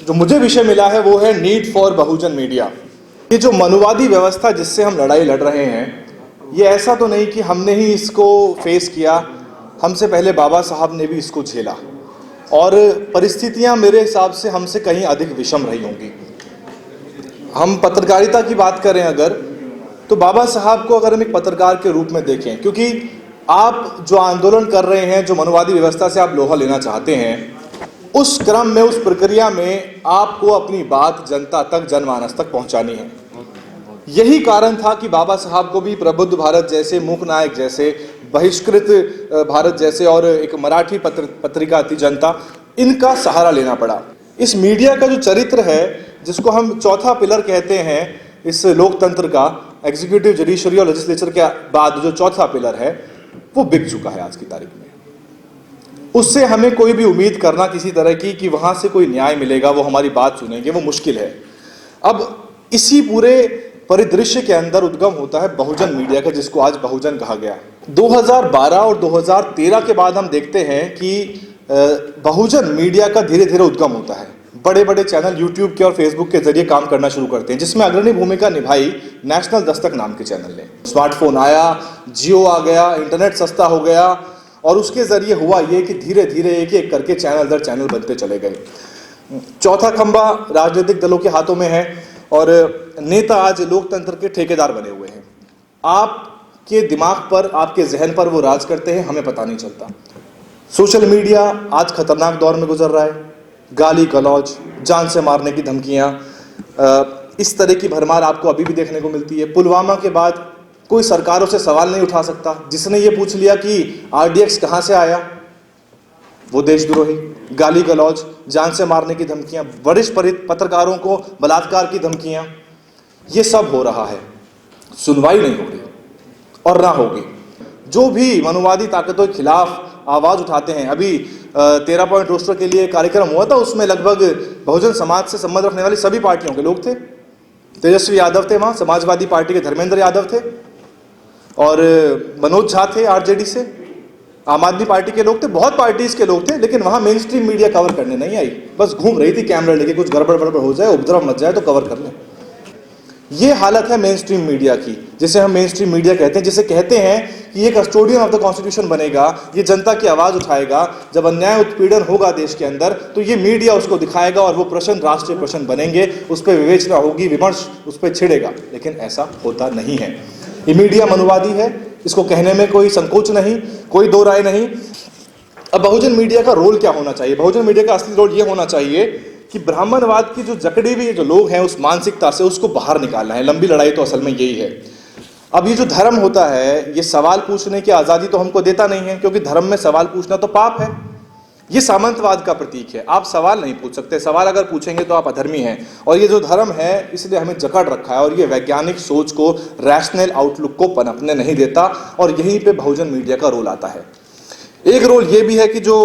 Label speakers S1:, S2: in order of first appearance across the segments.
S1: जो मुझे विषय मिला है वो है नीड फॉर बहुजन मीडिया। ये जो मनुवादी व्यवस्था जिससे हम लड़ाई लड़ रहे हैं, ये ऐसा तो नहीं कि हमने ही इसको फेस किया, हमसे पहले बाबा साहब ने भी इसको झेला और परिस्थितियां मेरे हिसाब से हमसे कहीं अधिक विषम रही होंगी। हम पत्रकारिता की बात करें अगर, तो बाबा साहब को अगर हम एक पत्रकार के रूप में देखें, क्योंकि आप जो आंदोलन कर रहे हैं, जो मनुवादी व्यवस्था से आप लोहा लेना चाहते हैं, उस क्रम में, उस प्रक्रिया में आपको अपनी बात जनता तक, जनमानस तक पहुंचानी है। यही कारण था कि बाबा साहब को भी प्रबुद्ध भारत जैसे, मूक नायक जैसे, बहिष्कृत भारत जैसे और एक मराठी पत्रिका थी जनता, इनका सहारा लेना पड़ा। इस मीडिया का जो चरित्र है, जिसको हम चौथा पिलर कहते हैं इस लोकतंत्र का, एग्जीक्यूटिव, जुडिशरी और लेजिस्लेचर के बाद जो चौथा पिलर है, वो बिक चुका है आज की तारीख में। उससे हमें कोई भी उम्मीद करना किसी तरह की कि वहां से कोई न्याय मिलेगा, वो हमारी बात सुनेंगे, वो मुश्किल है। अब इसी पूरे परिदृश्य के अंदर उद्गम होता है बहुजन मीडिया का, जिसको आज बहुजन कहा गया। 2012 और 2013 के बाद हम देखते हैं कि बहुजन मीडिया का धीरे धीरे उद्गम होता है। बड़े बड़े चैनल यूट्यूब के और फेसबुक के जरिए काम करना शुरू करते हैं, जिसमें अग्रणी भूमिका निभाई नेशनल दस्तक नाम के चैनल ने। स्मार्टफोन आया, जियो आ गया, इंटरनेट सस्ता हो गया और उसके जरिए हुआ ये कि धीरे धीरे एक एक करके चैनल दर चैनल बनते चले गए। चौथा खंभा राजनीतिक दलों के हाथों में है और नेता आज लोकतंत्र के ठेकेदार बने हुए हैं। आपके दिमाग पर, आपके जहन पर वो राज करते हैं, हमें पता नहीं चलता। सोशल मीडिया आज खतरनाक दौर में गुजर रहा है। गाली गलौज, जान से मारने की धमकियां, इस तरह की भरमार आपको अभी भी देखने को मिलती है। पुलवामा के बाद कोई सरकारों से सवाल नहीं उठा सकता। जिसने ये पूछ लिया कि RDX कहां से आया, वो देशद्रोही। गाली गलौज, जान से मारने की धमकियां, वरिष्ठ पत्रकारों को बलात्कार की धमकियां, ये सब हो रहा है। सुनवाई नहीं हो रही और ना होगी। जो भी मनुवादी ताकतों के खिलाफ आवाज उठाते हैं, अभी 13 पॉइंट रोस्टर के लिए कार्यक्रम हुआ था, उसमें लगभग बहुजन समाज से संबंध रखने वाली सभी पार्टियों के लोग थे। तेजस्वी यादव थे वहां, समाजवादी पार्टी के धर्मेंद्र यादव थे और मनोज झा थे RJD से, आम आदमी पार्टी के लोग थे, बहुत पार्टीज के लोग थे। लेकिन वहां मेन स्ट्रीम मीडिया कवर करने नहीं आई, बस घूम रही थी कैमरा लेके, कुछ गड़बड़ हो जाए, उपद्रव मच जाए तो कवर कर लें। ये हालत है मेन स्ट्रीम मीडिया की, जिसे हम मेन स्ट्रीम मीडिया कहते हैं, जिसे कहते हैं कि ये कस्टोडियन ऑफ द कॉन्स्टिट्यूशन बनेगा, ये जनता की आवाज उठाएगा। जब अन्याय उत्पीड़न होगा देश के अंदर, तो ये मीडिया उसको दिखाएगा और वो प्रश्न राष्ट्रीय प्रश्न बनेंगे, उस पर विवेचना होगी, विमर्श उस पर छिड़ेगा। लेकिन ऐसा होता नहीं है। ये मीडिया मनुवादी है, इसको कहने में कोई संकोच नहीं, कोई दो राय नहीं। अब बहुजन मीडिया का रोल क्या होना चाहिए? बहुजन मीडिया का असली रोल ये होना चाहिए कि ब्राह्मणवाद की जो जकड़ी हुई जो लोग हैं, उस मानसिकता से उसको बाहर निकालना है। लंबी लड़ाई तो असल में यही है। अब ये जो धर्म होता है, ये सवाल पूछने की आज़ादी तो हमको देता नहीं है, क्योंकि धर्म में सवाल पूछना तो पाप है। ये सामंतवाद का प्रतीक है। आप सवाल नहीं पूछ सकते, सवाल अगर पूछेंगे तो आप अधर्मी हैं। और ये जो धर्म है, इसलिए हमें जकड़ रखा है और ये वैज्ञानिक सोच को, रैशनल आउटलुक को पनपने नहीं देता। और यहीं पे बहुजन मीडिया का रोल आता है। एक रोल ये भी है कि जो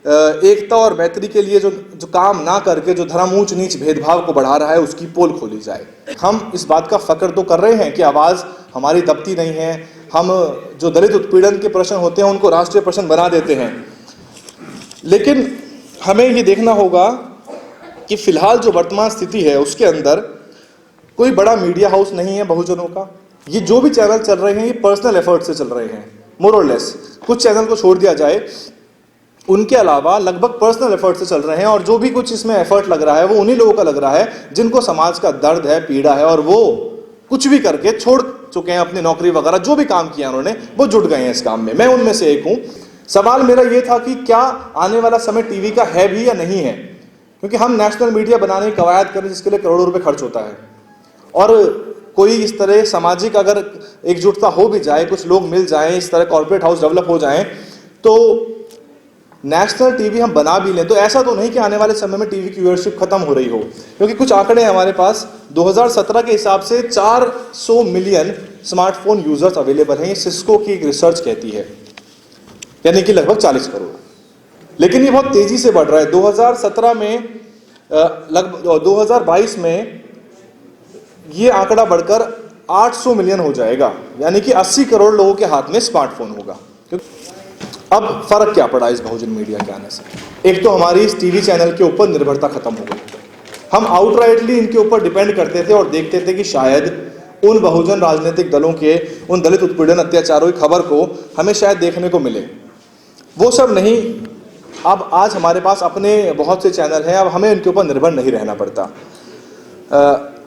S1: एकता और मैत्री के लिए जो काम ना करके जो धर्म ऊंच नीच भेदभाव को बढ़ा रहा है, उसकी पोल खोली जाए। हम इस बात का फक्र तो कर रहे हैं कि आवाज़ हमारी दबती नहीं है। हम जो दलित उत्पीड़न के प्रश्न होते हैं, उनको राष्ट्रीय प्रश्न बना देते हैं। लेकिन हमें ये देखना होगा कि फिलहाल जो वर्तमान स्थिति है, उसके अंदर कोई बड़ा मीडिया हाउस नहीं है बहुजनों का। ये जो भी चैनल चल रहे हैं, ये पर्सनल एफर्ट से चल रहे हैं, मोर और लेस। कुछ चैनल को छोड़ दिया जाए, उनके अलावा लगभग पर्सनल एफर्ट से चल रहे हैं। और जो भी कुछ इसमें एफर्ट लग रहा है, वो उन्हीं लोगों का लग रहा है जिनको समाज का दर्द है, पीड़ा है, और वो कुछ भी करके छोड़ चुके हैं अपनी नौकरी वगैरह, जो भी काम किया उन्होंने, वो जुट गए हैं इस काम में। मैं उनमें से एक हूं। सवाल मेरा ये था कि क्या आने वाला समय टीवी का है भी या नहीं है, क्योंकि हम नेशनल मीडिया बनाने की कवायद करें, जिसके लिए करोड़ों रुपए खर्च होता है। और कोई इस तरह सामाजिक अगर एकजुटता हो भी जाए, कुछ लोग मिल जाएं, इस तरह कॉर्पोरेट हाउस डेवलप हो जाएं, तो नेशनल टीवी हम बना भी लें, तो ऐसा तो नहीं कि आने वाले समय में टीवी की व्यूअरशिप खत्म हो रही हो। क्योंकि कुछ आंकड़े हैं हमारे पास, 2017 के हिसाब से 400 मिलियन स्मार्टफोन यूजर्स अवेलेबल हैं। ये सिस्को की एक रिसर्च कहती है, यानी कि लगभग 40 करोड़। लेकिन ये बहुत तेजी से बढ़ रहा है। 2017 में लगभग 2022 में ये आंकड़ा बढ़कर 800 मिलियन हो जाएगा, यानी कि 80 करोड़ लोगों के हाथ में स्मार्टफोन होगा। अब फर्क क्या पड़ा इस बहुजन मीडिया के आने से? एक तो हमारी इस टीवी चैनल के ऊपर निर्भरता खत्म हो गई। हम आउटराइटली इनके ऊपर डिपेंड करते थे और देखते थे कि शायद उन बहुजन राजनीतिक दलों के उन दलित उत्पीड़न अत्याचारों की खबर को हमें शायद देखने को मिले। वो सब नहीं, अब आज हमारे पास अपने बहुत से चैनल हैं, अब हमें इनके ऊपर निर्भर नहीं रहना पड़ता।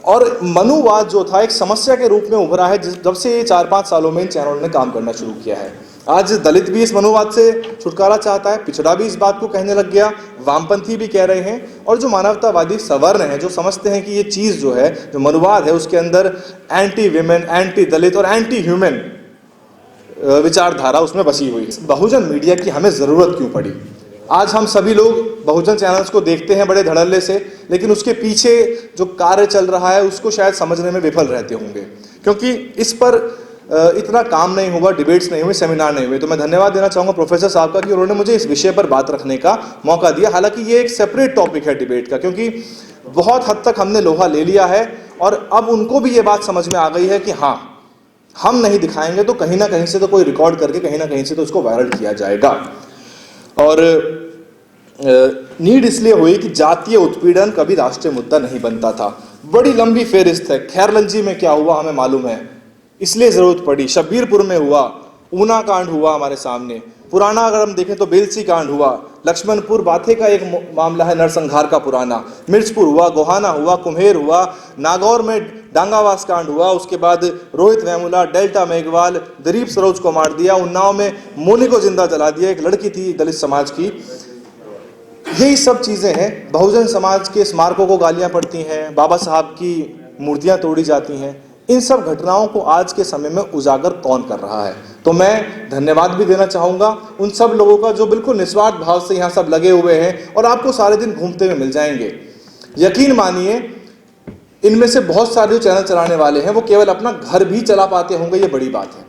S1: और मनुवाद जो था एक समस्या के रूप में उभरा है जब से ये 4-5 सालों में इन चैनलों ने काम करना शुरू किया है। आज दलित भी इस मनुवाद से छुटकारा चाहता है, पिछड़ा भी इस बात को कहने लग गया, वामपंथी भी कह रहे हैं, और जो मानवतावादी सवर्ण हैं जो समझते हैं कि ये चीज़ जो है, जो मनुवाद है, उसके अंदर एंटी विमेन, एंटी दलित और एंटी ह्यूमन विचारधारा उसमें बसी हुई है। बहुजन मीडिया की हमें ज़रूरत क्यों पड़ी? आज हम सभी लोग बहुजन चैनल्स को देखते हैं बड़े धड़ल्ले से, लेकिन उसके पीछे जो कार्य चल रहा है उसको शायद समझने में विफल रहते होंगे, क्योंकि इस पर इतना काम नहीं हुआ, डिबेट्स नहीं हुए, सेमिनार नहीं हुए। तो मैं धन्यवाद देना चाहूँगा प्रोफेसर साहब का कि उन्होंने मुझे इस विषय पर बात रखने का मौका दिया। हालांकि ये एक सेपरेट टॉपिक है डिबेट का, क्योंकि बहुत हद तक हमने लोहा ले लिया है और अब उनको भी ये बात समझ में आ गई है कि हाँ, हम नहीं दिखाएंगे तो कहीं ना कहीं से तो कोई रिकॉर्ड करके कहीं ना कहीं से तो उसको वायरल किया जाएगा। और नीड इसलिए हुई कि जातीय उत्पीड़न कभी राष्ट्रीय मुद्दा नहीं बनता था। बड़ी लंबी फेहरिस्त है। खैरलंजी में क्या हुआ हमें मालूम है, इसलिए जरूरत पड़ी। शब्बीरपुर में हुआ, ऊना कांड हुआ हमारे सामने, पुराना अगर हम देखें तो बेलसी कांड हुआ, लक्ष्मणपुर बाथे का एक मामला है नरसंहार का पुराना, मिर्चपुर हुआ, गोहाना हुआ, कुम्हेर हुआ, नागौर में डांगावास कांड हुआ, उसके बाद रोहित वेमुला, डेल्टा मेघवाल, दिलीप सरोज को मार दिया, उन्नाव में मोनी को जिंदा जला दिया, एक लड़की थी दलित समाज की। यही सब चीज़ें हैं। बहुजन समाज के स्मारकों को गालियां पड़ती हैं, बाबा साहब की मूर्तियां तोड़ी जाती हैं। इन सब घटनाओं को आज के समय में उजागर कौन कर रहा है? तो मैं धन्यवाद भी देना चाहूँगा उन सब लोगों का जो बिल्कुल निस्वार्थ भाव से यहाँ सब लगे हुए हैं और आपको सारे दिन घूमते हुए मिल जाएंगे। यकीन मानिए, इनमें से बहुत सारे जो चैनल चलाने वाले हैं वो केवल अपना घर भी चला पाते होंगे, ये बड़ी बात है।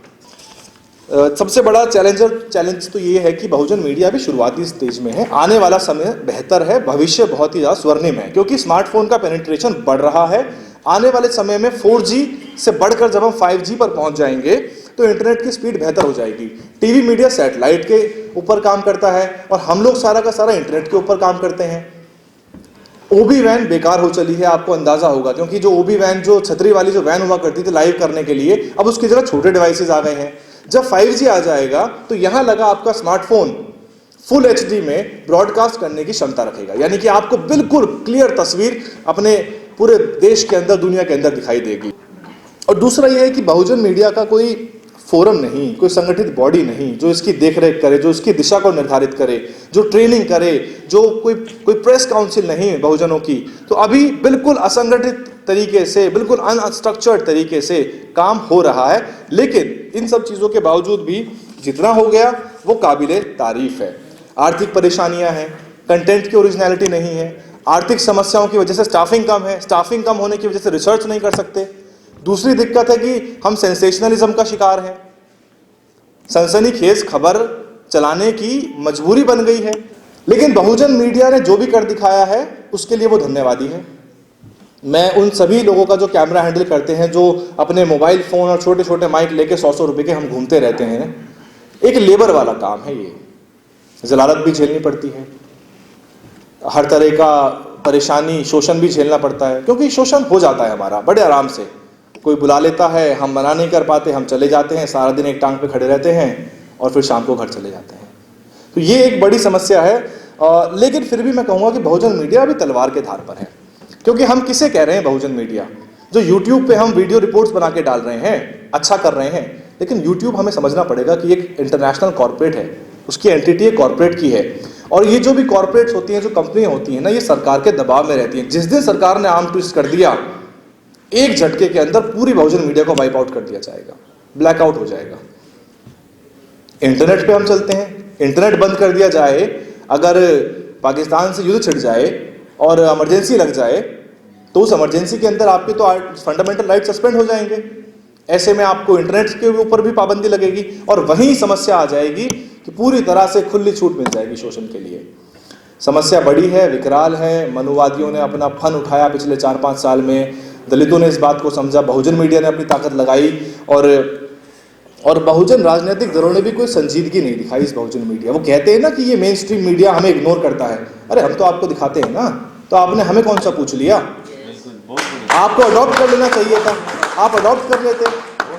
S1: सबसे बड़ा चैलेंज तो ये है कि बहुजन मीडिया अभी शुरुआती स्टेज में है। आने वाला समय बेहतर है, भविष्य बहुत ही ज़्यादा स्वर्णिम है, क्योंकि स्मार्टफोन का पेनिट्रेशन बढ़ रहा है। आने वाले समय में 4G से बढ़कर जब हम 5G पर पहुंच जाएंगे तो इंटरनेट की स्पीड बेहतर हो जाएगी। टीवी मीडिया सैटेलाइट के ऊपर काम करता है और हम लोग सारा का सारा इंटरनेट के ऊपर काम करते हैं। ओबी वैन बेकार हो चली है, आपको अंदाजा होगा, क्योंकि जो ओबी वैन, जो छतरी वाली जो वैन हुआ करती थी लाइव करने के लिए, अब उसकी जगह छोटे डिवाइसेस आ गए हैं। जब 5G आ जाएगा तो यहां लगा आपका स्मार्टफोन फुल HD में ब्रॉडकास्ट करने की क्षमता रखेगा, यानी कि आपको बिल्कुल क्लियर तस्वीर अपने पूरे देश के अंदर, दुनिया के अंदर दिखाई देगी। और दूसरा यह है कि बहुजन मीडिया का कोई फोरम नहीं, कोई संगठित बॉडी नहीं जो इसकी देखरेख करे, जो इसकी दिशा को निर्धारित करे, जो ट्रेनिंग करे, जो कोई प्रेस काउंसिल नहीं बहुजनों की। तो अभी बिल्कुल असंगठित तरीके से, बिल्कुल अनस्ट्रक्चर्ड तरीके से काम हो रहा है। लेकिन इन सब चीज़ों के बावजूद भी जितना हो गया वो काबिले तारीफ है। आर्थिक परेशानियां हैं, कंटेंट की ओरिजिनलिटी नहीं है, आर्थिक समस्याओं की वजह से स्टाफिंग कम है, स्टाफिंग कम होने की वजह से रिसर्च नहीं कर सकते। दूसरी दिक्कत है कि हम सेंसेशनलिज्म का शिकार हैं, सनसनीखेज खबर चलाने की मजबूरी बन गई है। लेकिन बहुजन मीडिया ने जो भी कर दिखाया है उसके लिए वो धन्यवादी है। मैं उन सभी लोगों का जो कैमरा हैंडल करते हैं, जो अपने मोबाइल फ़ोन और छोटे छोटे माइक लेके 100-100 रुपये के हम घूमते रहते हैं, एक लेबर वाला काम है ये। जलालत भी झेलनी पड़ती है, हर तरह का परेशानी, शोषण भी झेलना पड़ता है, क्योंकि शोषण हो जाता है हमारा बड़े आराम से। कोई बुला लेता है, हम मना नहीं कर पाते, हम चले जाते हैं, सारा दिन एक टांग पे खड़े रहते हैं और फिर शाम को घर चले जाते हैं। तो ये एक बड़ी समस्या है। लेकिन फिर भी मैं कहूँगा कि बहुजन मीडिया अभी तलवार के धार पर है, क्योंकि हम किसे कह रहे हैं बहुजन मीडिया? जो यूट्यूब पे हम वीडियो रिपोर्ट्स बना के डाल रहे हैं, अच्छा कर रहे हैं, लेकिन यूट्यूब हमें समझना पड़ेगा कि एक इंटरनेशनल कॉर्पोरेट है, उसकी एंटिटी एक कॉर्पोरेट की है। और ये जो भी कॉर्पोरेट्स होती हैं, जो कंपनियां होती हैं ना, ये सरकार के दबाव में रहती हैं। जिस दिन सरकार ने आर्म ट्विस्ट कर दिया, एक झटके के अंदर पूरी बहुजन मीडिया को वाइप आउट कर दिया जाएगा, ब्लैकआउट हो जाएगा। इंटरनेट पे हम चलते हैं, इंटरनेट बंद कर दिया जाए, अगर पाकिस्तान से युद्ध छिड़ जाए और इमरजेंसी लग जाए, तो उस इमरजेंसी के अंदर आपके तो फंडामेंटल राइट सस्पेंड हो जाएंगे। ऐसे में आपको इंटरनेट के ऊपर भी पाबंदी लगेगी और वहीं समस्या आ जाएगी कि पूरी तरह से खुली छूट मिल जाएगी शोषण के लिए। समस्या बड़ी है, विकराल है। मनुवादियों ने अपना फन उठाया पिछले 4-5 साल में, दलितों ने इस बात को समझा, बहुजन मीडिया ने अपनी ताकत लगाई और बहुजन राजनीतिक दलों ने भी कोई संजीदगी नहीं दिखाई इस बहुजन मीडिया। वो कहते हैं ना कि ये मेन स्ट्रीम मीडिया हमें इग्नोर करता है। अरे हम तो आपको दिखाते हैं ना, तो आपने हमें कौन सा पूछ लिया? आपको अडॉप्ट कर लेना चाहिए था, आप अडॉप्ट कर लेते।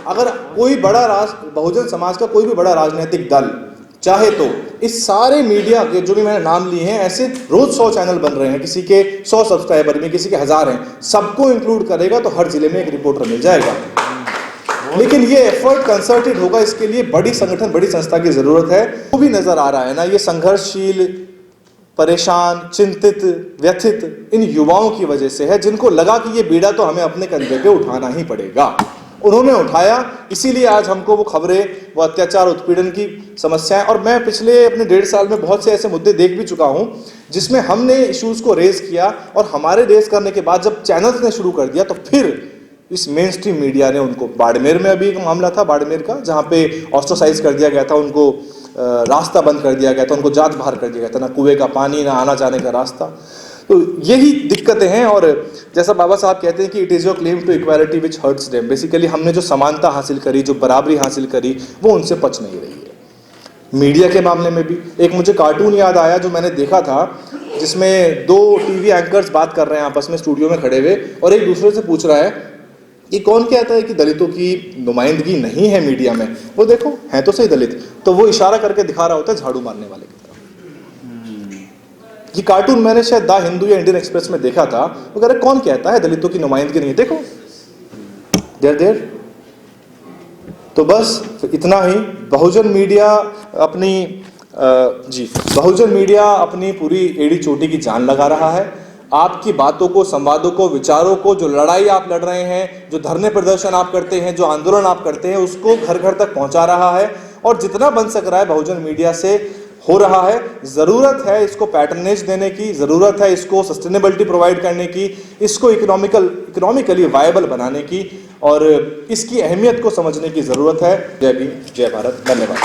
S1: अगर कोई बड़ा बहुजन समाज का कोई भी बड़ा राजनीतिक दल चाहे तो इस सारे मीडिया के जो भी मैंने नाम लिए हैं, ऐसे रोज 100 चैनल बन रहे हैं, किसी के 100 सब्सक्राइबर में, किसी के 1000 हैं, सबको इंक्लूड करेगा तो हर जिले में एक रिपोर्टर मिल जाएगा। लेकिन ये एफर्ट कंसर्टेड होगा, इसके लिए बड़ी संगठन, बड़ी संस्था की जरूरत है। वो भी नजर आ रहा है ना, ये संघर्षशील, परेशान, चिंतित, व्यथित इन युवाओं की वजह से है, जिनको लगा कि ये बीड़ा तो हमें अपने कंधे पे उठाना ही पड़ेगा। उन्होंने उठाया, इसीलिए आज हमको वो खबरें, वो अत्याचार, उत्पीड़न की समस्याएं, और मैं पिछले अपने 1.5 साल में बहुत से ऐसे मुद्दे देख भी चुका हूं जिसमें हमने इश्यूज को रेज किया, और हमारे रेज करने के बाद जब चैनल्स ने शुरू कर दिया तो फिर इस मेन स्ट्रीम मीडिया ने उनको, बाड़मेर में अभी एक मामला था बाड़मेर का, जहां पे ऑस्ट्रासाइज कर दिया गया था, उनको रास्ता बंद कर दिया गया था, उनको जात बाहर कर दिया गया था, ना कुएं का पानी, ना आना जाने का रास्ता। तो यही दिक्कतें हैं। और जैसा बाबा साहब कहते हैं कि it is your claim to equality which hurts them. Basically हमने जो समानता हासिल करी, जो बराबरी हासिल करी, वो उनसे पच नहीं रही है। मीडिया के मामले में भी एक मुझे कार्टून याद आया जो मैंने देखा था, जिसमें 2 टीवी एंकर्स बात कर रहे हैं आपस में स्टूडियो में खड़े हुए, और एक दूसरे से पूछ रहा है कि कौन कहता है कि दलितों की नुमाइंदगी नहीं है मीडिया में, वो देखो हैं तो सही दलित। तो वो इशारा करके दिखा रहा होता है झाड़ू मारने वाले की तरफ। ये कार्टून मैंने शायद द हिंदू या इंडियन एक्सप्रेस में देखा था। वो कह रहे कौन कहता है दलितों की नुमाइंदगी नहीं है, देखो देर। तो बस इतना ही। बहुजन मीडिया अपनी पूरी एड़ी चोटी की जान लगा रहा है। आपकी बातों को, संवादों को, विचारों को, जो लड़ाई आप लड़ रहे हैं, जो धरने प्रदर्शन आप करते हैं, जो आंदोलन आप करते हैं, उसको घर घर तक पहुंचा रहा है। और जितना बन सक रहा है बहुजन मीडिया से हो रहा है। जरूरत है इसको पैटर्नेज देने की, जरूरत है इसको सस्टेनेबिलिटी प्रोवाइड करने की, इसको इकोनॉमिकली वायबल बनाने की, और इसकी अहमियत को समझने की जरूरत है। जय भीम, जय भारत, धन्यवाद।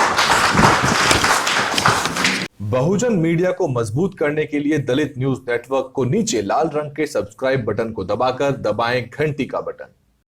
S2: बहुजन मीडिया को मजबूत करने के लिए दलित न्यूज नेटवर्क को नीचे लाल रंग के सब्सक्राइब बटन को दबाकर दबाएं घंटी का बटन।